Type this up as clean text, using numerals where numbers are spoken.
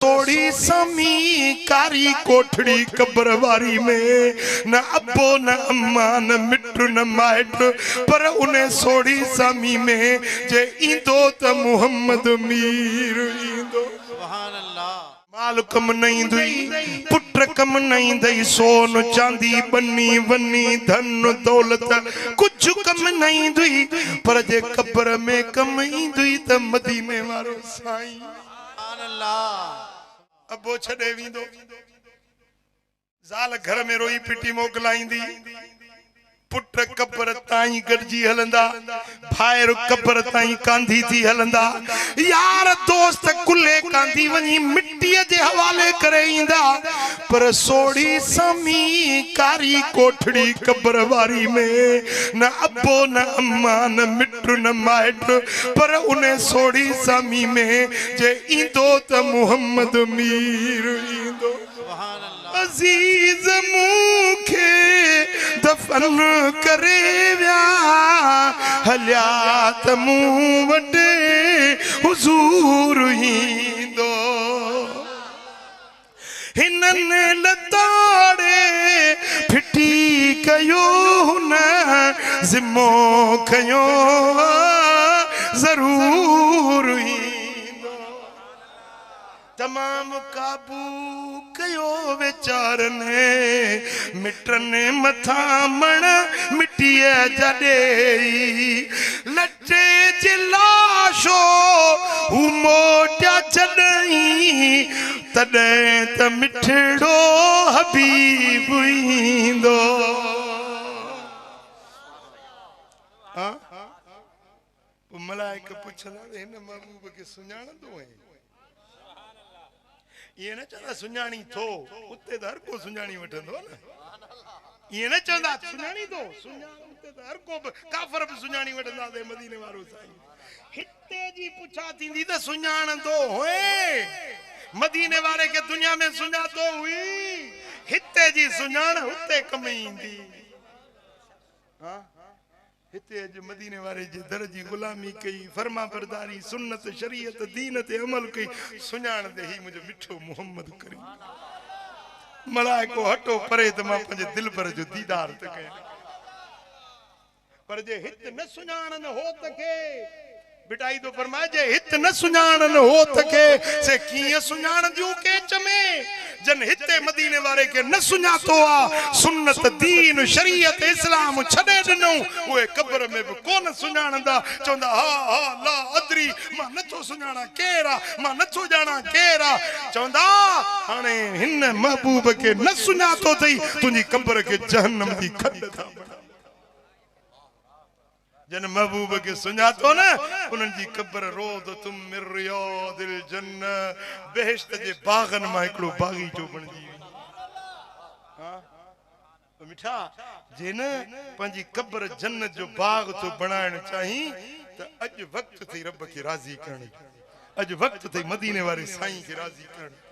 सोड़ी समी कारी कोठड़ी कब्रवारी में न अब्बो न अम्मा न मिट्र न माइट पर उन्हें सोड़ी समी में जे इंदो त मुहम्मद मीर इंदो सुभान अल्लाह माल कम नहीं दुई पुत्र कम नहीं दई सोन चांदी बन्नी वन्नी धन दौलत कुछ कम नहीं दुई पर जे कब्र में कम ही दुई त मदीने वारो साईं सुभान अल्लाह अबो छड़े वींदो ज़ाल घर में रोई पिटी मोकलाईंदी पुट कब्र ताई गरजी हलंदा भायर कब्र ताई कांधी थी हलंदा यार दोस्त कुले कांधी वनी मिट्टी जे हवाले करे इंदा पर सोड़ी समी कारी कोठड़ी कब्रवारी में न अब्बो न अम्मा न मिट्र न माइट पर उन्हें सोड़ी समी में जे इंदो त मुहम्मद मीर इंदो सुभान अल्लाह अजीज मुखे दफन करे व्या हलियात मुंह वटे हुजूर हिंदो हिनन लताड़े फिटी कयो न जिम्मो कयो जरूर हिंदो तमाम काबू कयो विचार ने मिटने मथा मण मिट्टिया जडे लटे जिलाशो हु मोटा चडई तडे त मिठड़ो हबीब इंदो हां मलाइका पुछदा इन महबूब के सुञाणंदो है ये न चंदा सुञाणी थो उते हर को सुञाणी वठंदो न ये न चंदा सुञाणी दो सुञाण उते हर को काफर भी सुञाणी वठंदा दे मदीने वारो साईं हिते जी पुछा थींदी त सुञाणंदो होए मदीने वारे के दुनिया में सुञातो हुई हिते जी सुञाण उते कम ईंदी हां हिते अज मदीने वारे जे दर जी गुलामी कई फरमा बरदारी सुन्नत शरीयत दीन ते अमल कई सुञाण दे ही मुझे मिठो मोहम्मद करीम मलाइको हटो परे त मां पंहिंजे दिल भर जो दीदार त कयां पर जे हित न सुञाणन हो त के बिटाई तो फरमाए जे हित न सुञाणन हो त के से कीअं सुञाण दियूं केच में जन हिते मदीने वारे के न सुञातो आ सुन्नत दीन शरीयत इस्लाम छडे दिनो ओए कब्र में भी कोन सुञाणंदा चवंदा हा हा ला अदरी मां नथो सुञाणा केरा मां नथो जाना केरा चवंदा हाणे हिन महबूब के न सुञातो थई तुंजी कब्र के जहन्नम दी खड था जन महबूब के सुञातो न उनन जी कब्र रोद तुम मिर रियादिल जन्नह बेहश्त जे बागन मा एकड़ो बागीचो बनजी हां तो मिठा जिन पंजी कब्र जन्नत जो बाग तो बनाण चाही त अज वक्त थी रब के राजी करण अज वक्त थी मदीने वाले साईं के राजी करण